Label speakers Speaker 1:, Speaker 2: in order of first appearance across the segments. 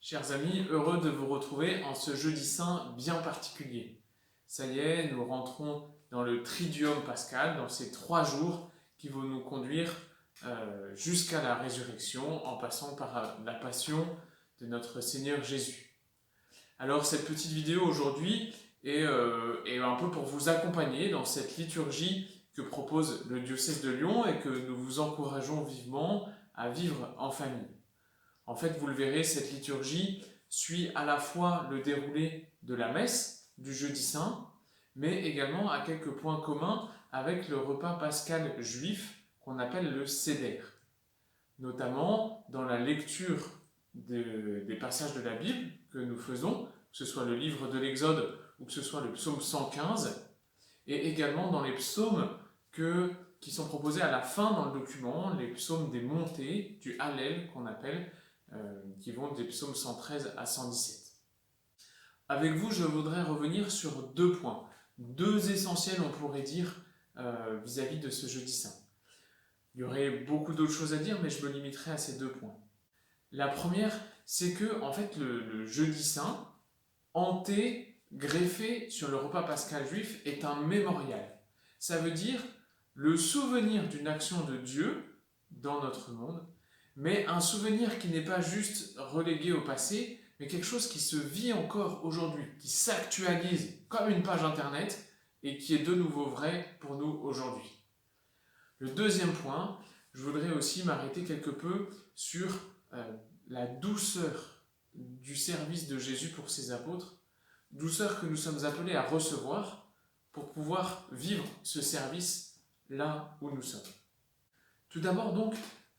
Speaker 1: Chers amis, heureux de vous retrouver en ce jeudi saint bien particulier. Ça y est, nous rentrons dans le Triduum pascal, dans ces 3 jours qui vont nous conduire jusqu'à la résurrection en passant par la passion de notre Seigneur Jésus. Alors cette petite vidéo aujourd'hui est un peu pour vous accompagner dans cette liturgie que propose le diocèse de Lyon et que nous vous encourageons vivement à vivre en famille. En fait, vous le verrez, cette liturgie suit à la fois le déroulé de la messe du jeudi saint, mais également à quelques points communs avec le repas pascal juif qu'on appelle le Seder. Notamment dans la lecture des passages de la Bible que nous faisons, que ce soit le livre de l'Exode ou que ce soit le psaume 115, et également dans les psaumes qui sont proposés à la fin dans le document, les psaumes des montées, du Hallel qu'on appelle, qui vont des psaumes 113 à 117. Avec vous, je voudrais revenir sur 2 points, 2 essentiels, on pourrait dire, vis-à-vis de ce jeudi saint. Il y aurait beaucoup d'autres choses à dire, mais je me limiterai à ces 2 points. La première, c'est que, en fait, le jeudi saint, greffé sur le repas pascal juif, est un mémorial. Ça veut dire le souvenir d'une action de Dieu dans notre monde, mais un souvenir qui n'est pas juste relégué au passé, mais quelque chose qui se vit encore aujourd'hui, qui s'actualise comme une page internet et qui est de nouveau vrai pour nous aujourd'hui. Le deuxième point, je voudrais aussi m'arrêter quelque peu sur la douceur du service de Jésus pour ses apôtres, douceur que nous sommes appelés à recevoir pour pouvoir vivre ce service là où nous sommes. Tout d'abord donc,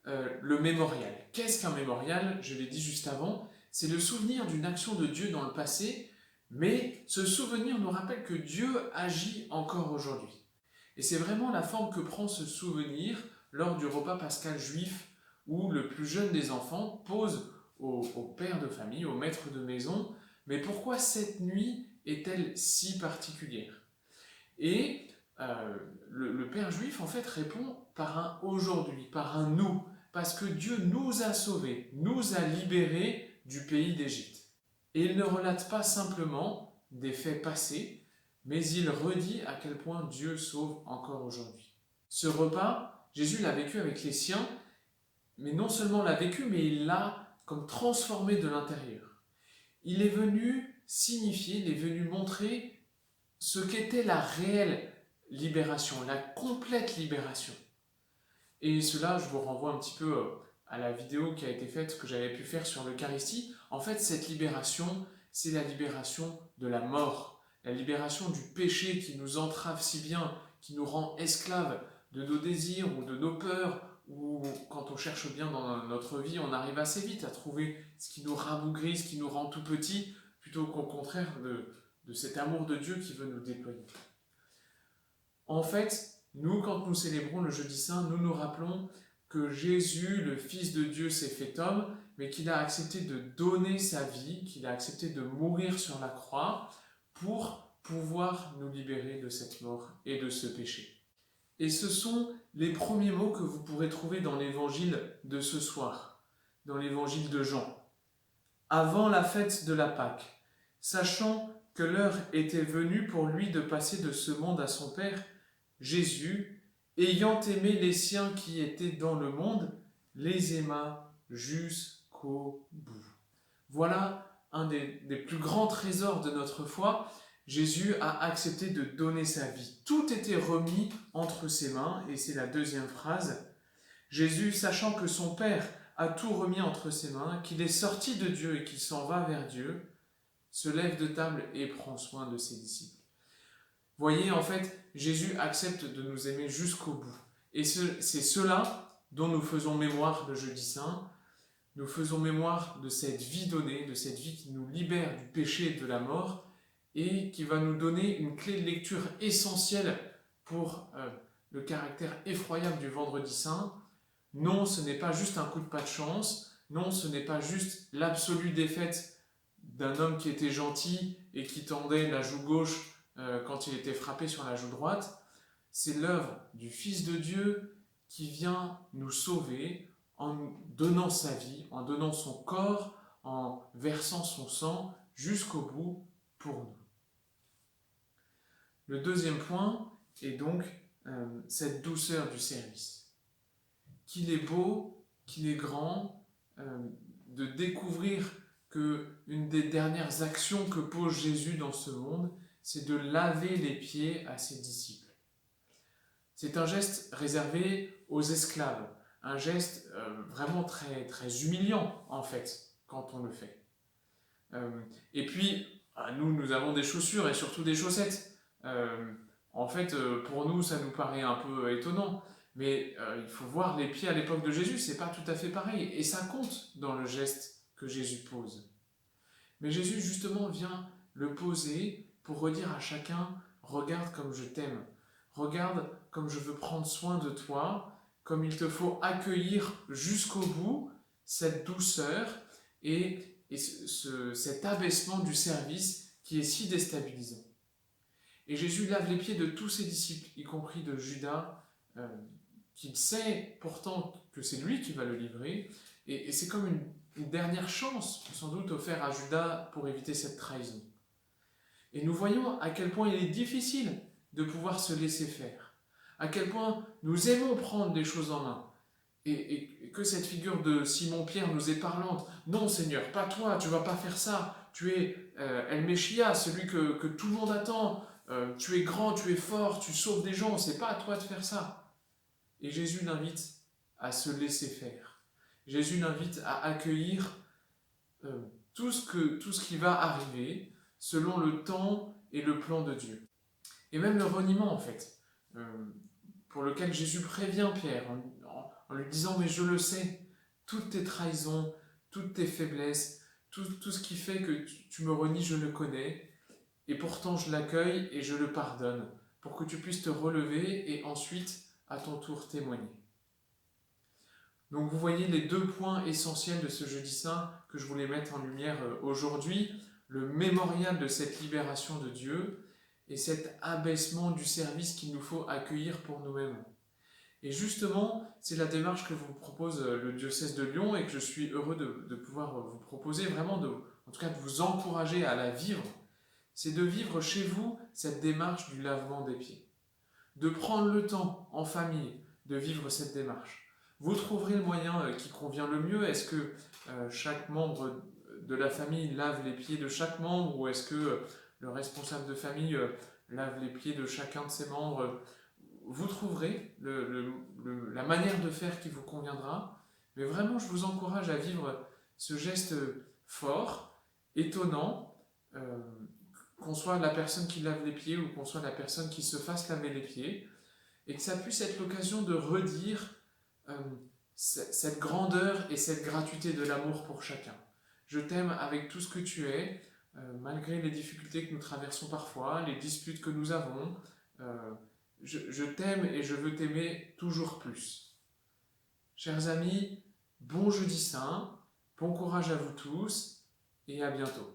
Speaker 1: le mémorial. Qu'est-ce qu'un mémorial? Je l'ai dit juste avant, c'est le souvenir d'une action de Dieu dans le passé, mais ce souvenir nous rappelle que Dieu agit encore aujourd'hui. Et c'est vraiment la forme que prend ce souvenir lors du repas pascal juif, où le plus jeune des enfants pose au père de famille, au maître de maison, mais pourquoi cette nuit est-elle si particulière? Et le père juif en fait répond par un aujourd'hui, par un nous, parce que Dieu nous a sauvés, nous a libérés du pays d'Égypte. Et il ne relate pas simplement des faits passés, mais il redit à quel point Dieu sauve encore aujourd'hui. Ce repas, Jésus l'a vécu avec les siens, mais non seulement l'a vécu, mais il l'a comme transformé de l'intérieur. Il est venu signifier, il est venu montrer ce qu'était la réelle libération, la complète libération. Et cela, je vous renvoie un petit peu à la vidéo qui a été faite, que j'avais pu faire sur l'Eucharistie. En fait, cette libération, c'est la libération de la mort, la libération du péché qui nous entrave si bien, qui nous rend esclaves de nos désirs ou de nos peurs, ou quand on cherche bien dans notre vie, on arrive assez vite à trouver ce qui nous rabougrit, ce qui nous rend tout petit, plutôt qu'au contraire de cet amour de Dieu qui veut nous déployer. En fait, nous, quand nous célébrons le jeudi saint, nous nous rappelons que Jésus, le Fils de Dieu, s'est fait homme, mais qu'il a accepté de donner sa vie, qu'il a accepté de mourir sur la croix pour pouvoir nous libérer de cette mort et de ce péché. Et ce sont les premiers mots que vous pourrez trouver dans l'évangile de ce soir, dans l'évangile de Jean. Avant la fête de la Pâque, sachant que l'heure était venue pour lui de passer de ce monde à son Père, Jésus, ayant aimé les siens qui étaient dans le monde, les aima jusqu'au bout. Voilà un des plus grands trésors de notre foi. Jésus a accepté de donner sa vie. Tout était remis entre ses mains, et c'est la deuxième phrase. Jésus, sachant que son Père a tout remis entre ses mains, qu'il est sorti de Dieu et qu'il s'en va vers Dieu, se lève de table et prend soin de ses disciples. Voyez, en fait, Jésus accepte de nous aimer jusqu'au bout. Et c'est cela dont nous faisons mémoire le jeudi saint. Nous faisons mémoire de cette vie donnée, de cette vie qui nous libère du péché et de la mort, et qui va nous donner une clé de lecture essentielle pour le caractère effroyable du vendredi saint. Non, ce n'est pas juste un coup de pas de chance. Non, ce n'est pas juste l'absolue défaite d'un homme qui était gentil et qui tendait la joue gauche quand il était frappé sur la joue droite. C'est l'œuvre du Fils de Dieu qui vient nous sauver en nous donnant sa vie, en donnant son corps, en versant son sang jusqu'au bout pour nous. Le deuxième point est donc cette douceur du service. Qu'il est beau, qu'il est grand, de découvrir que une des dernières actions que pose Jésus dans ce monde, c'est de laver les pieds à ses disciples. C'est un geste réservé aux esclaves, un geste vraiment très, très humiliant en fait, quand on le fait. Et puis, nous avons des chaussures et surtout des chaussettes. En fait, pour nous, ça nous paraît un peu étonnant, mais il faut voir les pieds à l'époque de Jésus, c'est pas tout à fait pareil, et ça compte dans le geste que Jésus pose. Mais Jésus, justement, vient le poser pour redire à chacun, regarde comme je t'aime, regarde comme je veux prendre soin de toi, comme il te faut accueillir jusqu'au bout cette douceur et cet abaissement du service qui est si déstabilisant. Et Jésus lave les pieds de tous ses disciples, y compris de Judas, qu'il sait pourtant que c'est lui qui va le livrer, et c'est comme une dernière chance, sans doute, offerte à Judas pour éviter cette trahison. Et nous voyons à quel point il est difficile de pouvoir se laisser faire, à quel point nous aimons prendre les choses en main, et que cette figure de Simon-Pierre nous est parlante. Non Seigneur, pas toi, tu ne vas pas faire ça, tu es El Meshia, celui que tout le monde attend, tu es grand, tu es fort, tu sauves des gens, c'est pas à toi de faire ça. Et Jésus l'invite à se laisser faire. Jésus l'invite à accueillir tout ce qui va arriver selon le temps et le plan de Dieu. Et même le reniement en fait, pour lequel Jésus prévient Pierre en lui disant « mais je le sais, toutes tes trahisons, toutes tes faiblesses, tout ce qui fait que tu me renies, je le connais, et pourtant je l'accueille et je le pardonne, pour que tu puisses te relever et ensuite, à ton tour, témoigner. » Donc vous voyez les deux points essentiels de ce Jeudi Saint que je voulais mettre en lumière aujourd'hui, le mémorial de cette libération de Dieu et cet abaissement du service qu'il nous faut accueillir pour nous-mêmes. Et justement, c'est la démarche que vous propose le diocèse de Lyon et que je suis heureux de pouvoir vous proposer, vraiment en tout cas de vous encourager à la vivre, c'est de vivre chez vous cette démarche du lavement des pieds, de prendre le temps en famille de vivre cette démarche. Vous trouverez le moyen qui convient le mieux. Est-ce que chaque membre de la famille lave les pieds de chaque membre, ou est-ce que le responsable de famille lave les pieds de chacun de ses membres? Vous trouverez la manière de faire qui vous conviendra, mais vraiment je vous encourage à vivre ce geste fort, étonnant, qu'on soit la personne qui lave les pieds ou qu'on soit la personne qui se fasse laver les pieds, et que ça puisse être l'occasion de redire cette grandeur et cette gratuité de l'amour pour chacun. Je t'aime avec tout ce que tu es, malgré les difficultés que nous traversons parfois, les disputes que nous avons. Je t'aime et je veux t'aimer toujours plus. Chers amis, bon Jeudi Saint, bon courage à vous tous et à bientôt.